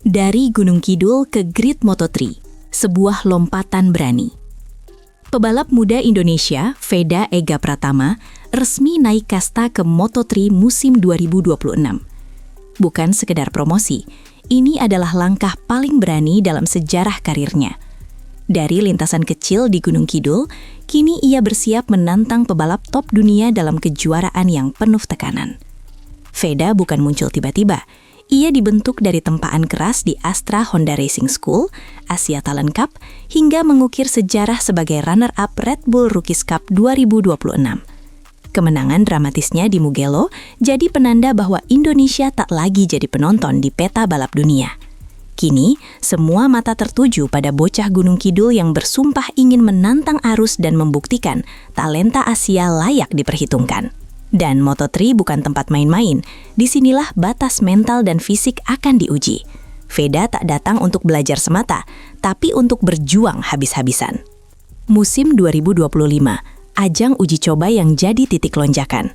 Dari Gunung Kidul ke Grid Moto3, sebuah lompatan berani. Pebalap muda Indonesia, Veda Ega Pratama, resmi naik kasta ke Moto3 musim 2026. Bukan sekedar promosi, ini adalah langkah paling berani dalam sejarah karirnya. Dari lintasan kecil di Gunung Kidul, kini ia bersiap menantang pebalap top dunia dalam kejuaraan yang penuh tekanan. Veda bukan muncul tiba-tiba. Ia dibentuk dari tempaan keras di Astra Honda Racing School, Asia Talent Cup, hingga mengukir sejarah sebagai runner-up Red Bull Rookies Cup 2026. Kemenangan dramatisnya di Mugello jadi penanda bahwa Indonesia tak lagi jadi penonton di peta balap dunia. Kini, semua mata tertuju pada bocah Gunung Kidul yang bersumpah ingin menantang arus dan membuktikan talenta Asia layak diperhitungkan. Dan Moto3 bukan tempat main-main, disinilah batas mental dan fisik akan diuji. Veda tak datang untuk belajar semata, tapi untuk berjuang habis-habisan. Musim 2025, ajang uji coba yang jadi titik lonjakan.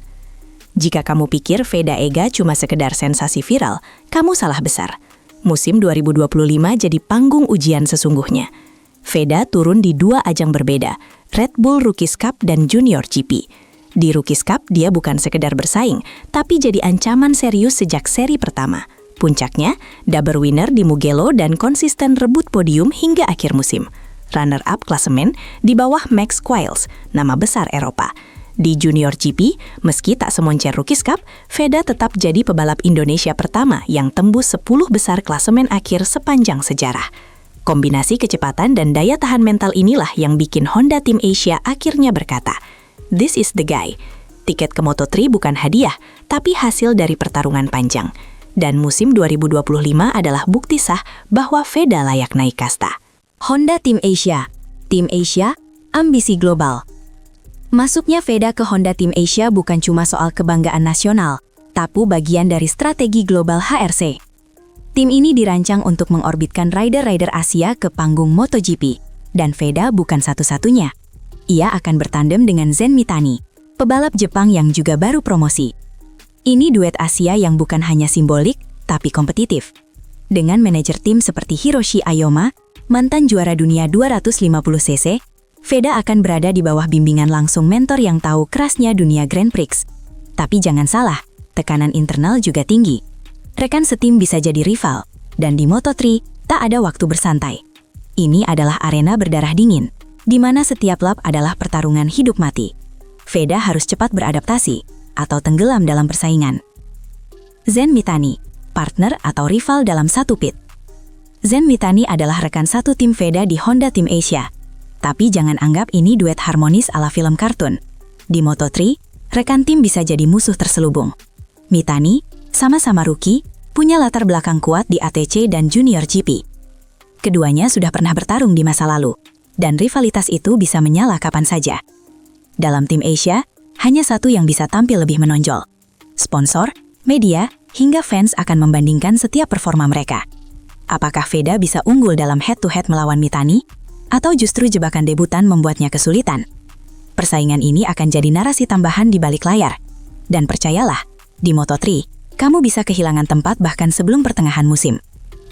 Jika kamu pikir Veda Ega cuma sekedar sensasi viral, kamu salah besar. Musim 2025 jadi panggung ujian sesungguhnya. Veda turun di dua ajang berbeda, Red Bull Rookies Cup dan Junior GP. Di Rookies Cup, dia bukan sekedar bersaing, tapi jadi ancaman serius sejak seri pertama. Puncaknya, double winner di Mugello dan konsisten rebut podium hingga akhir musim. Runner-up klasemen di bawah Max Quiles, nama besar Eropa. Di Junior GP, meski tak semoncer Rookies Cup, Veda tetap jadi pebalap Indonesia pertama yang tembus 10 besar klasemen akhir sepanjang sejarah. Kombinasi kecepatan dan daya tahan mental inilah yang bikin Honda Team Asia akhirnya berkata, "This is the guy." Tiket ke Moto3 bukan hadiah, tapi hasil dari pertarungan panjang. Dan musim 2025 adalah bukti sah bahwa Veda layak naik kasta. Honda Team Asia. Tim Asia, ambisi global. Masuknya Veda ke Honda Team Asia bukan cuma soal kebanggaan nasional, tapi bagian dari strategi global HRC. Tim ini dirancang untuk mengorbitkan rider-rider Asia ke panggung MotoGP, dan Veda bukan satu-satunya. Ia akan bertandem dengan Zen Mitani, pebalap Jepang yang juga baru promosi. Ini duet Asia yang bukan hanya simbolik, tapi kompetitif. Dengan manajer tim seperti Hiroshi Ayoma, mantan juara dunia 250cc, Veda akan berada di bawah bimbingan langsung mentor yang tahu kerasnya dunia Grand Prix. Tapi jangan salah, tekanan internal juga tinggi. Rekan setim bisa jadi rival, dan di Moto3 tak ada waktu bersantai. Ini adalah arena berdarah dingin, di mana setiap lap adalah pertarungan hidup mati. Veda harus cepat beradaptasi, atau tenggelam dalam persaingan. Zen Mitani, partner atau rival dalam satu pit. Zen Mitani adalah rekan satu tim Veda di Honda Team Asia. Tapi jangan anggap ini duet harmonis ala film kartun. Di Moto3, rekan tim bisa jadi musuh terselubung. Mitani, sama-sama rookie, punya latar belakang kuat di ATC dan Junior GP. Keduanya sudah pernah bertarung di masa lalu, dan rivalitas itu bisa menyala kapan saja. Dalam tim Asia, hanya satu yang bisa tampil lebih menonjol. Sponsor, media, hingga fans akan membandingkan setiap performa mereka. Apakah Veda bisa unggul dalam head-to-head melawan Mitani? Atau justru jebakan debutan membuatnya kesulitan? Persaingan ini akan jadi narasi tambahan di balik layar. Dan percayalah, di Moto3, kamu bisa kehilangan tempat bahkan sebelum pertengahan musim.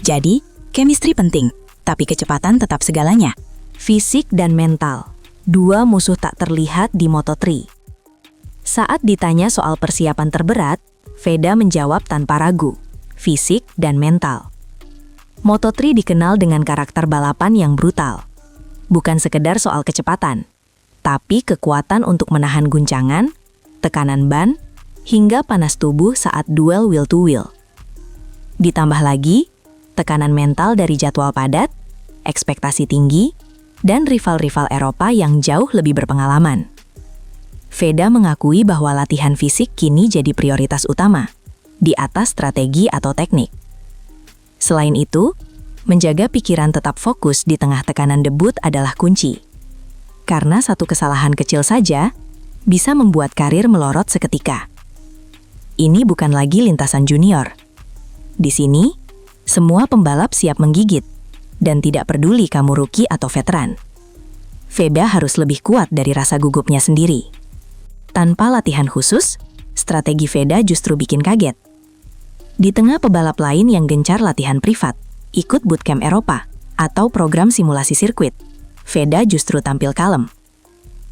Jadi, chemistry penting, tapi kecepatan tetap segalanya. Fisik dan mental, dua musuh tak terlihat di Moto3. Saat ditanya soal persiapan terberat, Veda menjawab tanpa ragu, fisik dan mental. Moto3 dikenal dengan karakter balapan yang brutal. Bukan sekedar soal kecepatan, tapi kekuatan untuk menahan guncangan, tekanan ban, hingga panas tubuh saat duel wheel-to-wheel. Ditambah lagi, tekanan mental dari jadwal padat, ekspektasi tinggi, dan rival-rival Eropa yang jauh lebih berpengalaman. Veda mengakui bahwa latihan fisik kini jadi prioritas utama, di atas strategi atau teknik. Selain itu, menjaga pikiran tetap fokus di tengah tekanan debut adalah kunci. Karena satu kesalahan kecil saja bisa membuat karir melorot seketika. Ini bukan lagi lintasan junior. Di sini, semua pembalap siap menggigit, dan tidak peduli kamu rookie atau veteran. Veda harus lebih kuat dari rasa gugupnya sendiri. Tanpa latihan khusus, strategi Veda justru bikin kaget. Di tengah pebalap lain yang gencar latihan privat, ikut bootcamp Eropa, atau program simulasi sirkuit. Veda justru tampil kalem.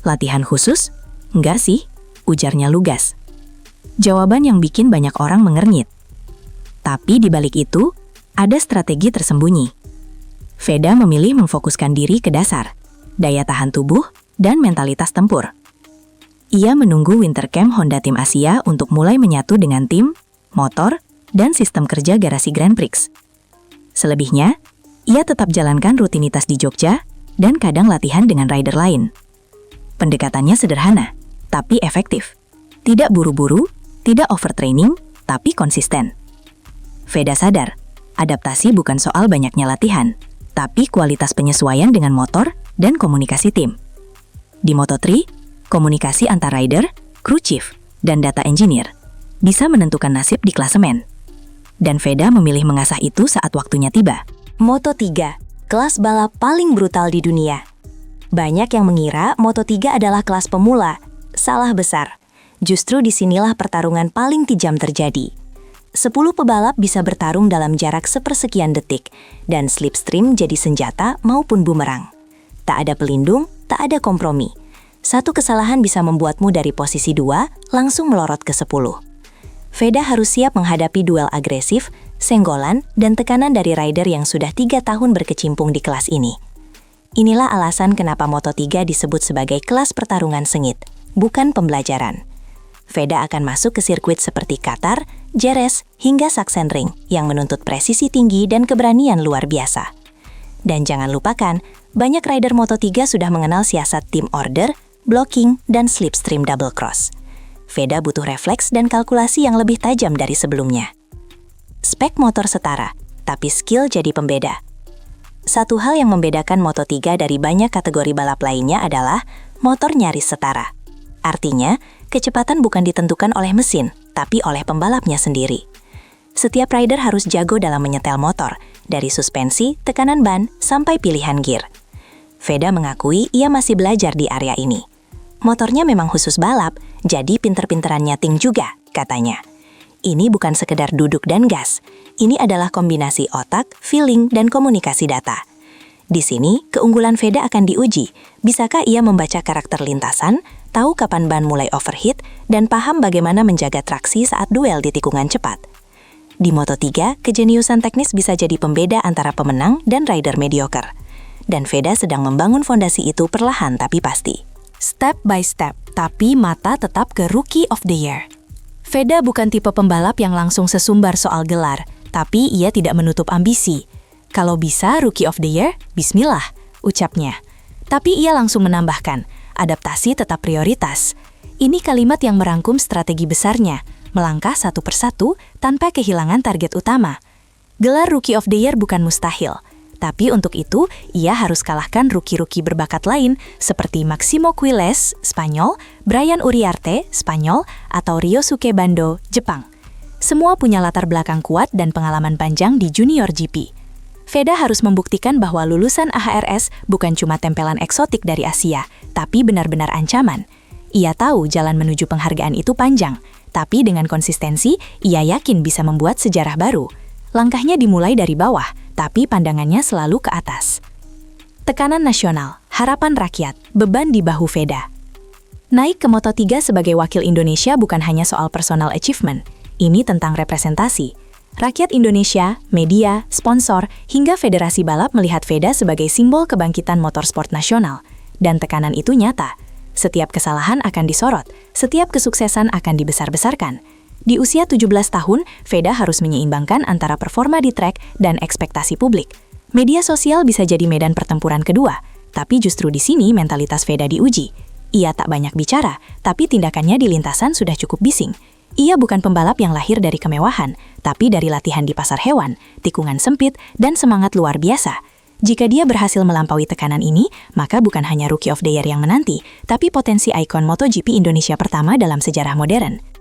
Latihan khusus? Enggak sih, ujarnya lugas. Jawaban yang bikin banyak orang mengernyit. Tapi di balik itu, ada strategi tersembunyi. Veda memilih memfokuskan diri ke dasar, daya tahan tubuh, dan mentalitas tempur. Ia menunggu Winter Camp Honda Tim Asia untuk mulai menyatu dengan tim, motor, dan sistem kerja garasi Grand Prix. Selebihnya, ia tetap jalankan rutinitas di Jogja dan kadang latihan dengan rider lain. Pendekatannya sederhana, tapi efektif. Tidak buru-buru, tidak overtraining, tapi konsisten. Veda sadar, adaptasi bukan soal banyaknya latihan, tapi kualitas penyesuaian dengan motor dan komunikasi tim. Di Moto3, komunikasi antar rider, crew chief, dan data engineer bisa menentukan nasib di klasemen. Dan Veda memilih mengasah itu saat waktunya tiba. Moto3, kelas balap paling brutal di dunia. Banyak yang mengira Moto3 adalah kelas pemula. Salah besar. Justru disinilah pertarungan paling kejam terjadi. 10 pebalap bisa bertarung dalam jarak sepersekian detik, dan slipstream jadi senjata maupun bumerang. Tak ada pelindung, tak ada kompromi. Satu kesalahan bisa membuatmu dari posisi 2 langsung melorot ke 10. Veda harus siap menghadapi duel agresif, senggolan, dan tekanan dari rider yang sudah 3 tahun berkecimpung di kelas ini. Inilah alasan kenapa Moto3 disebut sebagai kelas pertarungan sengit, bukan pembelajaran. Veda akan masuk ke sirkuit seperti Qatar, Jerez, hingga Sachsenring yang menuntut presisi tinggi dan keberanian luar biasa. Dan jangan lupakan, banyak rider Moto3 sudah mengenal siasat team order, blocking, dan slipstream double cross. Veda butuh refleks dan kalkulasi yang lebih tajam dari sebelumnya. Spek motor setara, tapi skill jadi pembeda. Satu hal yang membedakan Moto3 dari banyak kategori balap lainnya adalah motor nyaris setara. Artinya, kecepatan bukan ditentukan oleh mesin, tapi oleh pembalapnya sendiri. Setiap rider harus jago dalam menyetel motor, dari suspensi, tekanan ban, sampai pilihan gear. Veda mengakui ia masih belajar di area ini. Motornya memang khusus balap, jadi pinter-pinteran nyeting juga, katanya. Ini bukan sekedar duduk dan gas. Ini adalah kombinasi otak, feeling, dan komunikasi data. Di sini, keunggulan Veda akan diuji. Bisakah ia membaca karakter lintasan, tahu kapan ban mulai overheat, dan paham bagaimana menjaga traksi saat duel di tikungan cepat? Di Moto3, kejeniusan teknis bisa jadi pembeda antara pemenang dan rider mediocre. Dan Veda sedang membangun fondasi itu perlahan tapi pasti. Step by step, tapi mata tetap ke Rookie of the Year. Veda bukan tipe pembalap yang langsung sesumbar soal gelar, tapi ia tidak menutup ambisi. Kalau bisa Rookie of the Year, bismillah, ucapnya. Tapi ia langsung menambahkan, adaptasi tetap prioritas. Ini kalimat yang merangkum strategi besarnya, melangkah satu persatu tanpa kehilangan target utama. Gelar Rookie of the Year bukan mustahil. Tapi untuk itu, ia harus kalahkan rookie-rookie berbakat lain seperti Maximo Quiles, Spanyol, Brian Uriarte, Spanyol, atau Ryosuke Bando, Jepang. Semua punya latar belakang kuat dan pengalaman panjang di junior GP. Veda harus membuktikan bahwa lulusan AHRS bukan cuma tempelan eksotik dari Asia, tapi benar-benar ancaman. Ia tahu jalan menuju penghargaan itu panjang, tapi dengan konsistensi, ia yakin bisa membuat sejarah baru. Langkahnya dimulai dari bawah, tapi pandangannya selalu ke atas. Tekanan nasional, harapan rakyat, beban di bahu Veda. Naik ke Moto3 sebagai wakil Indonesia bukan hanya soal personal achievement. Ini tentang representasi. Rakyat Indonesia, media, sponsor, hingga federasi balap melihat Veda sebagai simbol kebangkitan motorsport nasional. Dan tekanan itu nyata. Setiap kesalahan akan disorot, setiap kesuksesan akan dibesar-besarkan. Di usia 17 tahun, Veda harus menyeimbangkan antara performa di track dan ekspektasi publik. Media sosial bisa jadi medan pertempuran kedua, tapi justru di sini mentalitas Veda diuji. Ia tak banyak bicara, tapi tindakannya di lintasan sudah cukup bising. Ia bukan pembalap yang lahir dari kemewahan, tapi dari latihan di pasar hewan, tikungan sempit, dan semangat luar biasa. Jika dia berhasil melampaui tekanan ini, maka bukan hanya Rookie of the Year yang menanti, tapi potensi ikon MotoGP Indonesia pertama dalam sejarah modern.